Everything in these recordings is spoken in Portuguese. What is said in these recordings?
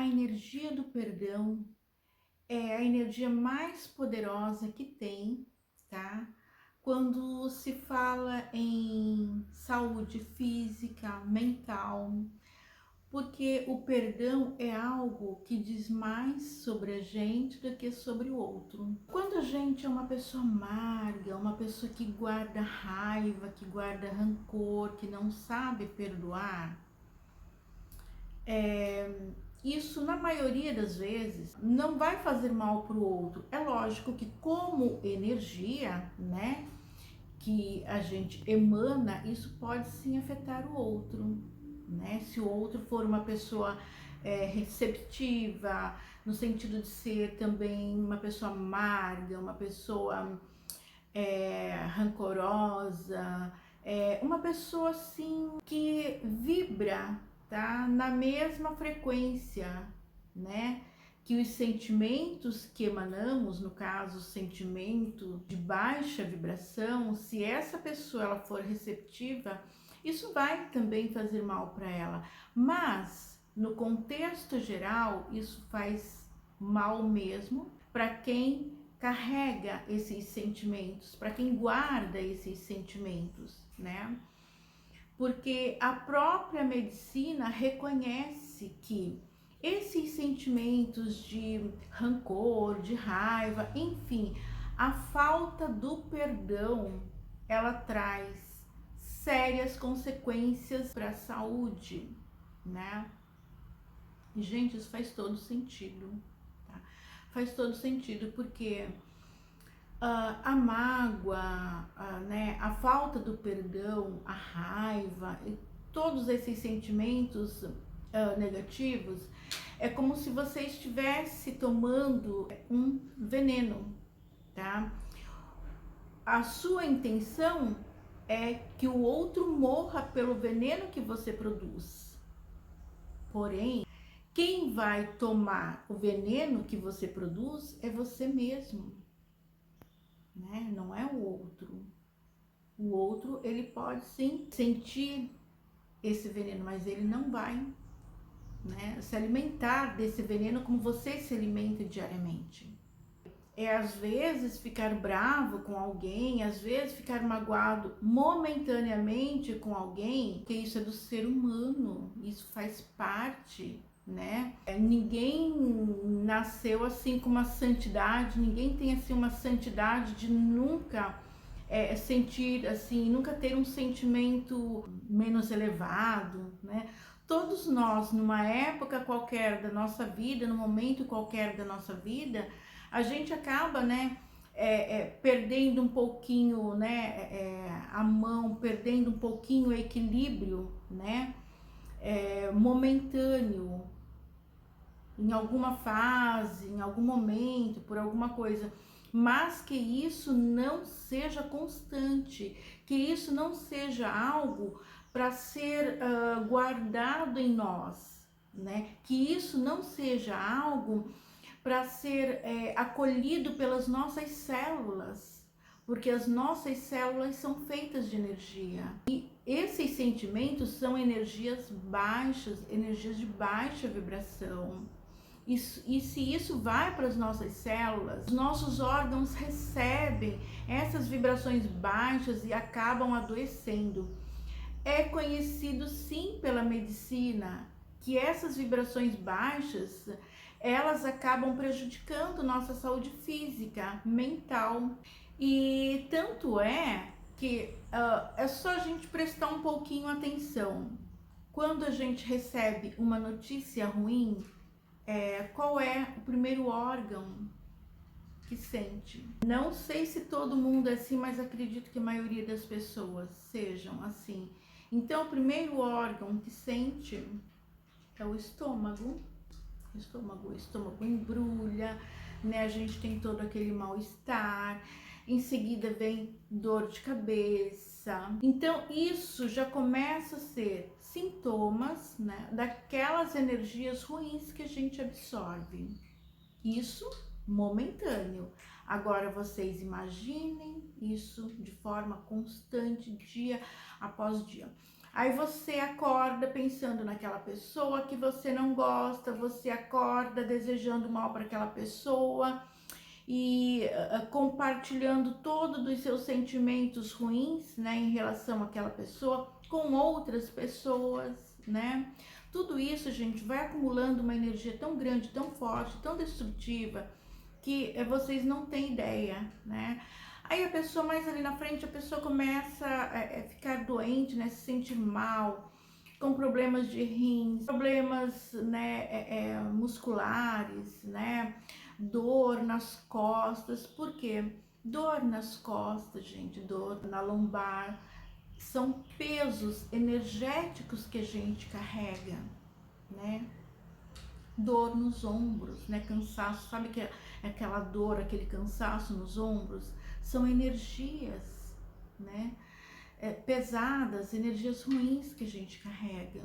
a energia do perdão é a energia mais poderosa que tem, tá? Quando se fala em saúde física, mental, porque o perdão é algo que diz mais sobre a gente do que sobre o outro. Quando a gente é uma pessoa amarga, uma pessoa que guarda raiva, que guarda rancor, que não sabe perdoar, isso na maioria das vezes não vai fazer mal para o outro. É lógico que como energia, né, que a gente emana, isso pode sim afetar o outro, né? Se o outro for uma pessoa receptiva, no sentido de ser também uma pessoa amarga, uma pessoa rancorosa, uma pessoa assim que vibra, tá, na mesma frequência, né? Que os sentimentos que emanamos, no caso, o sentimento de baixa vibração, se essa pessoa ela for receptiva, isso vai também fazer mal para ela. Mas no contexto geral, isso faz mal mesmo para quem carrega esses sentimentos, para quem guarda esses sentimentos, né? Porque a própria medicina reconhece que esses sentimentos de rancor, de raiva, enfim, a falta do perdão, ela traz sérias consequências para a saúde, né? E, gente, isso faz todo sentido, tá? Faz todo sentido porque a mágoa, né, a falta do perdão, a raiva, e todos esses sentimentos negativos, é como se você estivesse tomando um veneno, tá? A sua intenção é que o outro morra pelo veneno que você produz. Porém, quem vai tomar o veneno que você produz é você mesmo, né? Não é o outro. O outro, ele pode sim sentir esse veneno, mas ele não vai, né, se alimentar desse veneno como você se alimenta diariamente. É às vezes ficar bravo com alguém, às vezes ficar magoado momentaneamente com alguém, que isso é do ser humano, isso faz parte, né? Ninguém nasceu assim com uma santidade, ninguém tem assim uma santidade de nunca sentir assim, nunca ter um sentimento menos elevado, né? Todos nós, numa época qualquer da nossa vida, num momento qualquer da nossa vida, a gente acaba, né, perdendo um pouquinho, né, a mão, perdendo um pouquinho o equilíbrio, né, momentâneo, em alguma fase, em algum momento, por alguma coisa, mas que isso não seja constante, que isso não seja algo para ser guardado em nós, né? Que isso não seja algo para ser acolhido pelas nossas células, porque as nossas células são feitas de energia. E esses sentimentos são energias baixas, energias de baixa vibração. E se isso vai para as nossas células, os nossos órgãos recebem essas vibrações baixas e acabam adoecendo. É conhecido sim pela medicina que essas vibrações baixas, elas acabam prejudicando nossa saúde física, mental. E tanto é que é só a gente prestar um pouquinho atenção. Quando a gente recebe uma notícia ruim, qual é o primeiro órgão que sente? Não sei se todo mundo é assim, mas acredito que a maioria das pessoas sejam assim. Então, o primeiro órgão que sente é o estômago. O estômago embrulha, né? A gente tem todo aquele mal-estar. Em seguida vem dor de cabeça. Então, isso já começa a ser sintomas, né, daquelas energias ruins que a gente absorve. Isso momentâneo. Agora vocês imaginem isso de forma constante, dia após dia. Aí você acorda pensando naquela pessoa que você não gosta, você acorda desejando mal para aquela pessoa e compartilhando todos os seus sentimentos ruins, né, em relação àquela pessoa com outras pessoas, né? Tudo isso, gente, vai acumulando uma energia tão grande, tão forte, tão destrutiva, que vocês não têm ideia, né? Aí a pessoa mais ali na frente, a pessoa começa a ficar doente, né? Se sentir mal, com problemas de rins, problemas, né, musculares, né? Dor nas costas. Por quê? Dor nas costas, gente, dor na lombar, são pesos energéticos que a gente carrega, né? Dor nos ombros, né? Cansaço, sabe que é aquela dor, aquele cansaço nos ombros? São energias, né? Pesadas, energias ruins que a gente carrega.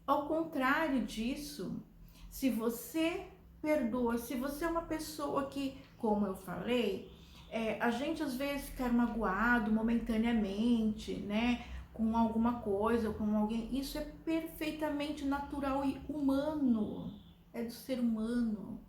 Ao contrário disso, se você perdoa, se você é uma pessoa que, como eu falei, a gente às vezes ficar magoado momentaneamente, né, com alguma coisa ou com alguém, isso é perfeitamente natural e humano, é do ser humano,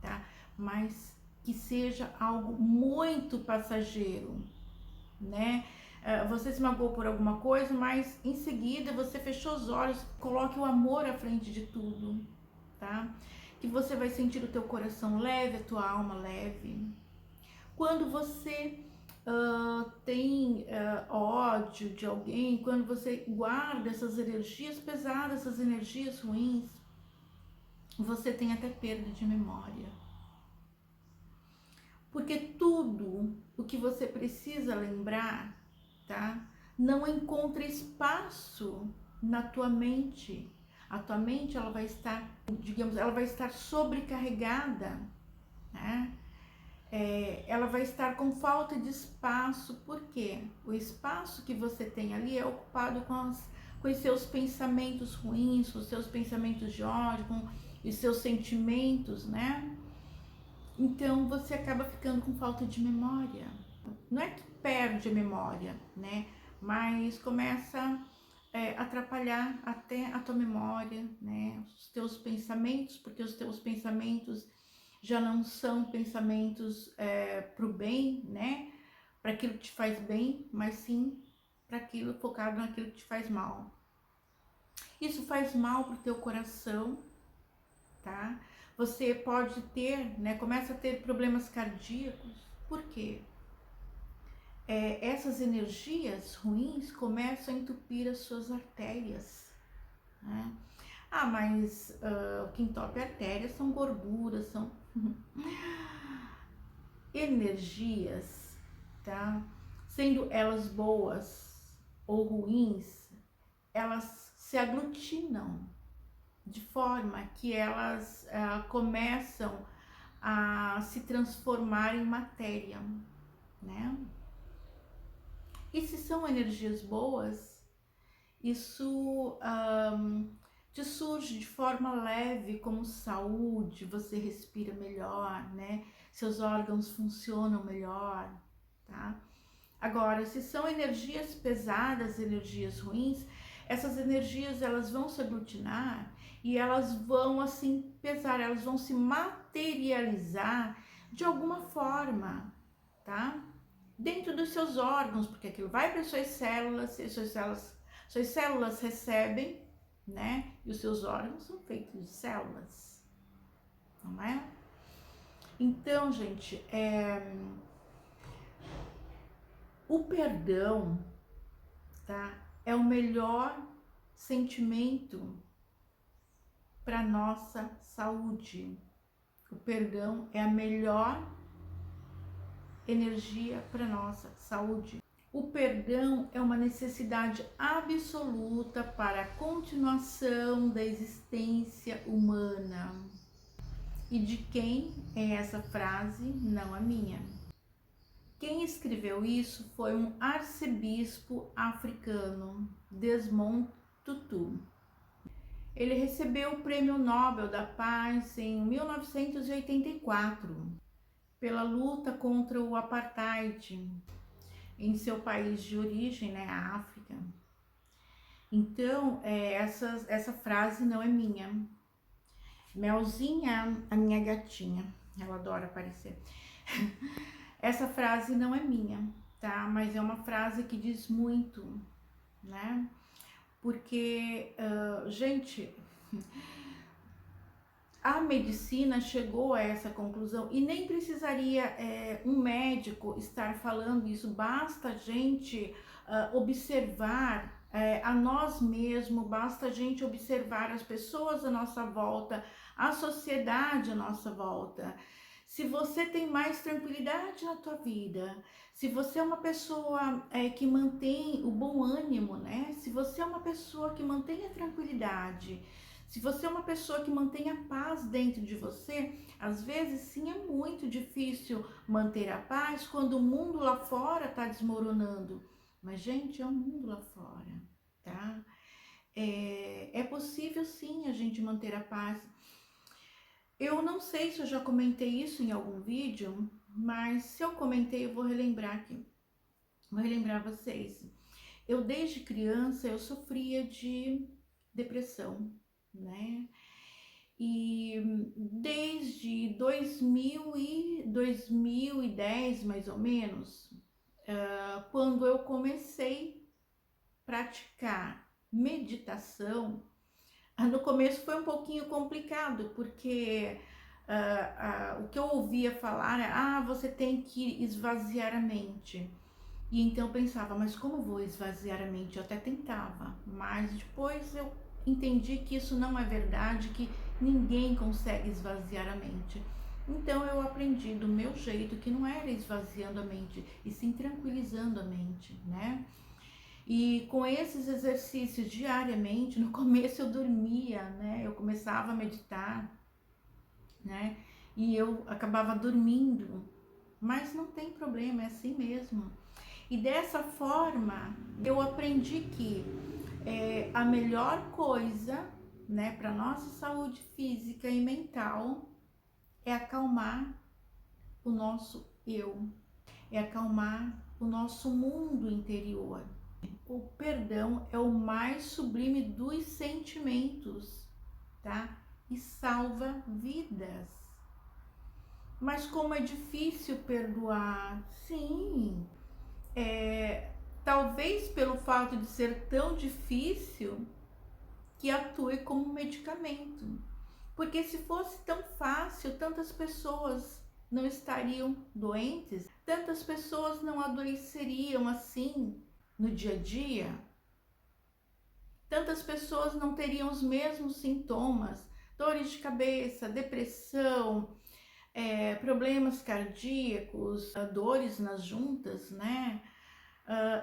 tá? Mas que seja algo muito passageiro, né? Você se magoou por alguma coisa, mas em seguida você fechou os olhos, coloque o amor à frente de tudo, tá? Que você vai sentir o teu coração leve, a tua alma leve. Quando você tem ódio de alguém, quando você guarda essas energias pesadas, essas energias ruins, você tem até perda de memória. Porque tudo o que você precisa lembrar, tá? Não encontra espaço na tua mente. A tua mente, ela vai estar, digamos, ela vai estar sobrecarregada, né? Ela vai estar com falta de espaço, porque o espaço que você tem ali é ocupado com os seus pensamentos ruins, com os seus pensamentos de ódio, com os seus sentimentos, né? Então você acaba ficando com falta de memória. Não é que perde a memória, né? Mas começa a atrapalhar até a tua memória, né? Os teus pensamentos, porque os teus pensamentos já não são pensamentos para o bem, né? Para aquilo que te faz bem, mas sim para aquilo focado naquilo que te faz mal. Isso faz mal pro teu coração, tá? Você pode ter, né? Começa a ter problemas cardíacos. Por quê? Essas energias ruins começam a entupir as suas artérias, né? Ah, mas o que entope a artéria são gorduras, são energias, tá? Sendo elas boas ou ruins, elas se aglutinam de forma que elas começam a se transformar em matéria, né? E se são energias boas, isso te surge de forma leve, como saúde, você respira melhor, né? Seus órgãos funcionam melhor, tá? Agora, se são energias pesadas, energias ruins, essas energias elas vão se aglutinar e elas vão assim pesar, elas vão se materializar de alguma forma, tá? Dentro dos seus órgãos, porque aquilo vai para as suas células, e suas células recebem, né? E os seus órgãos são feitos de células, não é? Então, gente, o perdão, tá? É o melhor sentimento para nossa saúde. O perdão é a melhor energia para nossa saúde. O perdão é uma necessidade absoluta para a continuação da existência humana. E de quem é essa frase? Não a minha. Quem escreveu isso foi um arcebispo africano, Desmond Tutu. Ele recebeu o Prêmio Nobel da Paz em 1984 pela luta contra o apartheid em seu país de origem, né, a África. Então, essa frase não é minha. Melzinha, a minha gatinha, ela adora aparecer. Essa frase não é minha, tá? Mas é uma frase que diz muito, né? Porque, gente, a medicina chegou a essa conclusão e nem precisaria um médico estar falando isso, basta a gente observar a nós mesmos, basta a gente observar as pessoas à nossa volta, a sociedade à nossa volta. Se você tem mais tranquilidade na tua vida, se você é uma pessoa que mantém o bom ânimo, né? Se você é uma pessoa que mantém a tranquilidade, se você é uma pessoa que mantém a paz dentro de você, às vezes sim é muito difícil manter a paz quando o mundo lá fora está desmoronando. Mas, gente, é o mundo lá fora, tá? É possível sim a gente manter a paz. Eu não sei se eu já comentei isso em algum vídeo, mas se eu comentei, eu vou relembrar aqui. Vou relembrar vocês. Eu, desde criança, eu sofria de depressão, né? E desde 2010, mais ou menos, quando eu comecei a praticar meditação, no começo foi um pouquinho complicado, porque o que eu ouvia falar é, você tem que esvaziar a mente. E então eu pensava, mas como vou esvaziar a mente? Eu até tentava, mas depois eu entendi que isso não é verdade, que ninguém consegue esvaziar a mente. Então eu aprendi do meu jeito, que não era esvaziando a mente, e sim tranquilizando a mente, né? E com esses exercícios diariamente, no começo eu dormia, né? Eu começava a meditar, né? E eu acabava dormindo, mas não tem problema, é assim mesmo. E dessa forma eu aprendi que a melhor coisa, né, para nossa saúde física e mental é acalmar o nosso eu, é acalmar o nosso mundo interior. O perdão é o mais sublime dos sentimentos, tá? E salva vidas. Mas como é difícil perdoar? Sim, talvez pelo fato de ser tão difícil que atue como um medicamento. Porque se fosse tão fácil, tantas pessoas não estariam doentes, tantas pessoas não adoeceriam assim no dia a dia, tantas pessoas não teriam os mesmos sintomas, dores de cabeça, depressão, problemas cardíacos, dores nas juntas, né?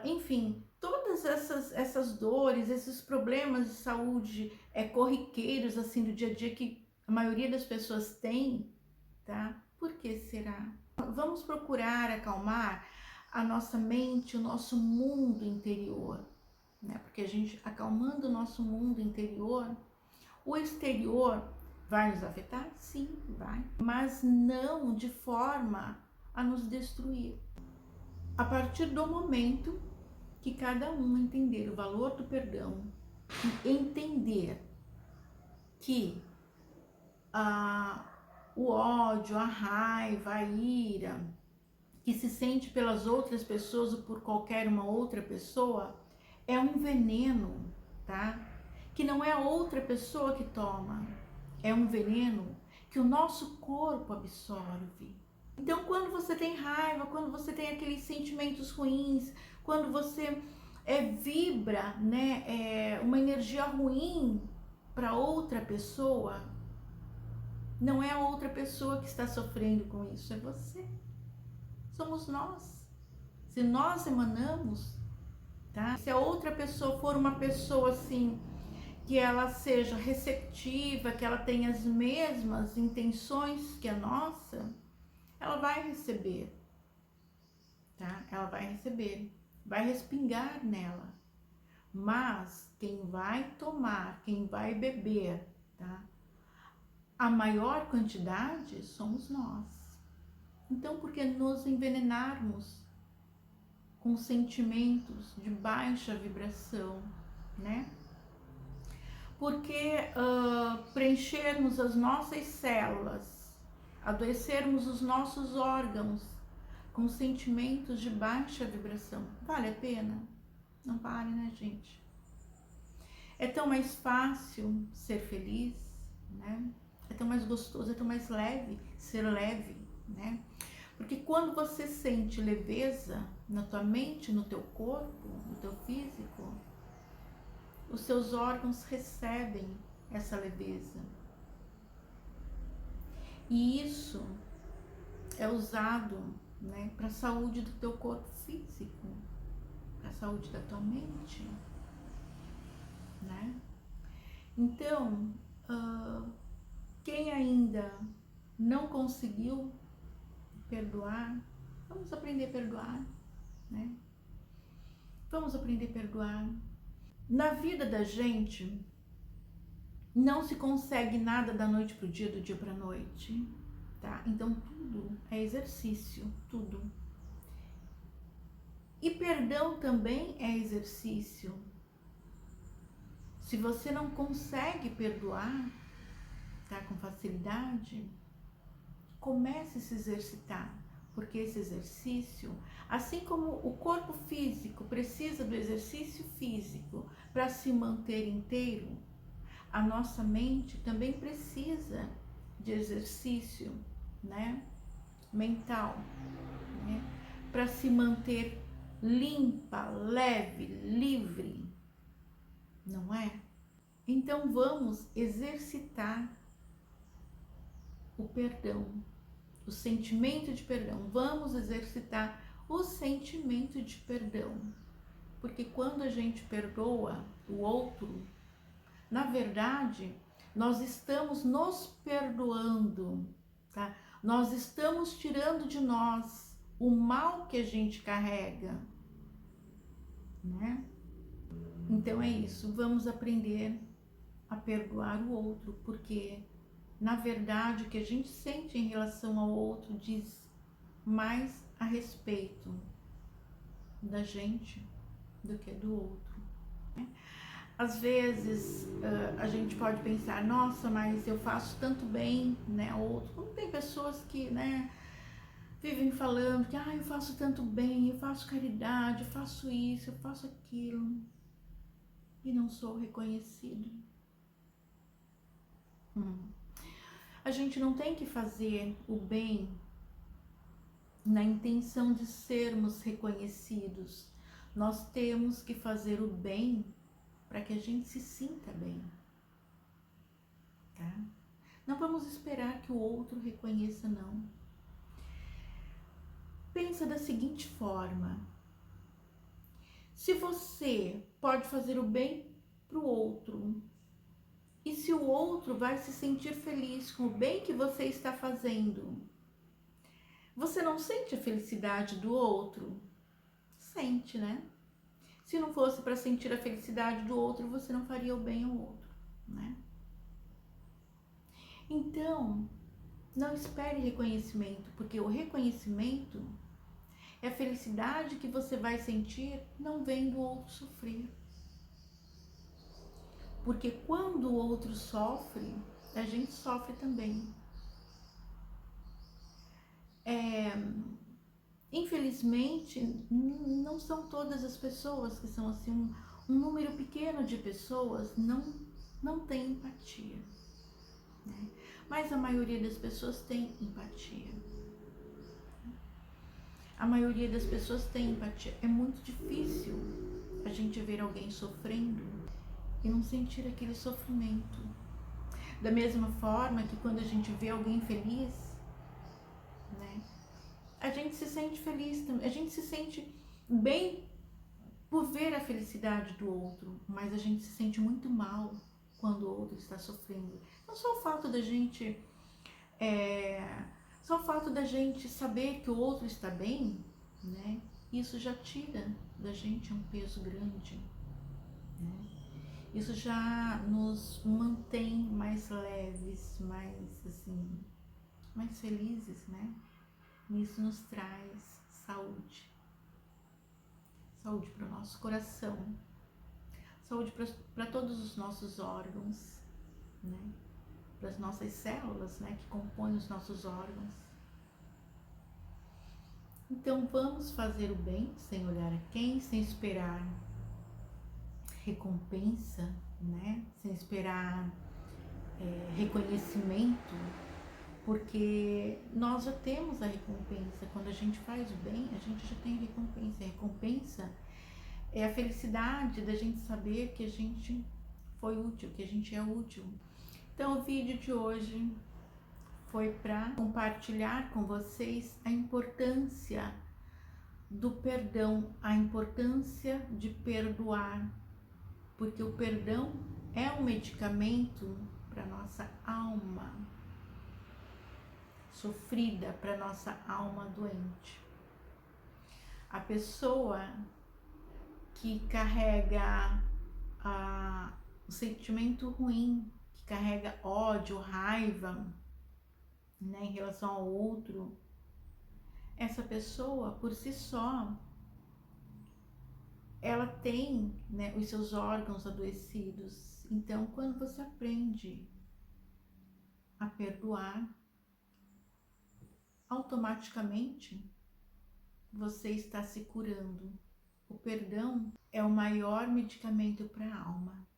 Enfim, todas essas dores, esses problemas de saúde corriqueiros assim do dia a dia que a maioria das pessoas tem, tá? Por que será? Vamos procurar acalmar a nossa mente, o nosso mundo interior, né? Porque a gente acalmando o nosso mundo interior, o exterior vai nos afetar? Sim, vai, mas não de forma a nos destruir. A partir do momento que cada um entender o valor do perdão e entender que o ódio, a raiva, a ira que se sente pelas outras pessoas ou por qualquer uma outra pessoa é um veneno, tá? Que não é a outra pessoa que toma, é um veneno que o nosso corpo absorve. Então, quando você tem raiva, quando você tem aqueles sentimentos ruins, quando você vibra, né, uma energia ruim para outra pessoa, não é a outra pessoa que está sofrendo com isso, é você. Somos nós. Se nós emanamos, tá? Se a outra pessoa for uma pessoa assim, que ela seja receptiva, que ela tenha as mesmas intenções que a nossa, ela vai receber, tá? Ela vai receber, vai respingar nela. Mas quem vai tomar, quem vai beber, tá? A maior quantidade somos nós. Então, por que nos envenenarmos com sentimentos de baixa vibração, né? porque preenchermos as nossas células, adoecermos os nossos órgãos com sentimentos de baixa vibração, vale a pena? Não vale, né, gente? É tão mais fácil ser feliz, né? É tão mais gostoso, é tão mais leve ser leve, né? Porque quando você sente leveza na tua mente, no teu corpo, no teu físico, os seus órgãos recebem essa leveza. E isso é usado, né, para a saúde do teu corpo físico, para a saúde da tua mente, né? Então, quem ainda não conseguiu perdoar, vamos aprender a perdoar, né? Vamos aprender a perdoar. Na vida da gente, não se consegue nada da noite pro dia, do dia pra noite, tá? Então tudo é exercício, tudo. E perdão também é exercício. Se você não consegue perdoar, tá, com facilidade, comece a se exercitar, porque esse exercício, assim como o corpo físico precisa do exercício físico para se manter inteiro, a nossa mente também precisa de exercício, né, mental, né, para se manter limpa, leve, livre, não é? Então vamos exercitar o perdão, o sentimento de perdão. Vamos exercitar o sentimento de perdão, porque quando a gente perdoa o outro, na verdade, nós estamos nos perdoando, tá? Nós estamos tirando de nós o mal que a gente carrega, né? Então é isso, vamos aprender a perdoar o outro, porque na verdade o que a gente sente em relação ao outro diz mais a respeito da gente do que do outro, né? Às vezes a gente pode pensar, nossa, mas eu faço tanto bem, né, ao outro. Como tem pessoas que, né, vivem falando que, eu faço tanto bem, eu faço caridade, eu faço isso, eu faço aquilo, e não sou reconhecido. A gente não tem que fazer o bem na intenção de sermos reconhecidos. Nós temos que fazer o bem para que a gente se sinta bem, tá? Não vamos esperar que o outro reconheça, não. Pensa da seguinte forma: se você pode fazer o bem para o outro, e se o outro vai se sentir feliz com o bem que você está fazendo, você não sente a felicidade do outro? Sente, né? Se não fosse para sentir a felicidade do outro, você não faria o bem ao outro, né? Então, não espere reconhecimento, porque o reconhecimento é a felicidade que você vai sentir não vendo o outro sofrer. Porque quando o outro sofre, a gente sofre também. Infelizmente, não são todas as pessoas que são assim, um número pequeno de pessoas não tem empatia, né? Mas a maioria das pessoas tem empatia. A maioria das pessoas tem empatia. É muito difícil a gente ver alguém sofrendo e não sentir aquele sofrimento. Da mesma forma que quando a gente vê alguém feliz, né, a gente se sente feliz também, a gente se sente bem por ver a felicidade do outro, mas a gente se sente muito mal quando o outro está sofrendo. Não só o fato da gente só o fato da gente saber que o outro está bem, né? Isso já tira da gente um peso grande, né? Isso já nos mantém mais leves, mais assim, mais felizes, né? Isso nos traz saúde. Saúde para o nosso coração, saúde para todos os nossos órgãos, né? Para as nossas células, né, que compõem os nossos órgãos. Então vamos fazer o bem sem olhar a quem, sem esperar recompensa, né? Sem esperar reconhecimento, porque nós já temos a recompensa. Quando a gente faz o bem, a gente já tem a recompensa. A recompensa é a felicidade da gente saber que a gente foi útil, que a gente é útil. Então o vídeo de hoje foi para compartilhar com vocês a importância do perdão, a importância de perdoar, porque o perdão é um medicamento para nossa alma sofrida, para nossa alma doente. A pessoa que carrega o sentimento ruim, que carrega ódio, raiva, né, em relação ao outro, essa pessoa por si só ela tem, né, os seus órgãos adoecidos. Então, quando você aprende a perdoar, automaticamente você está se curando. O perdão é o maior medicamento para a alma.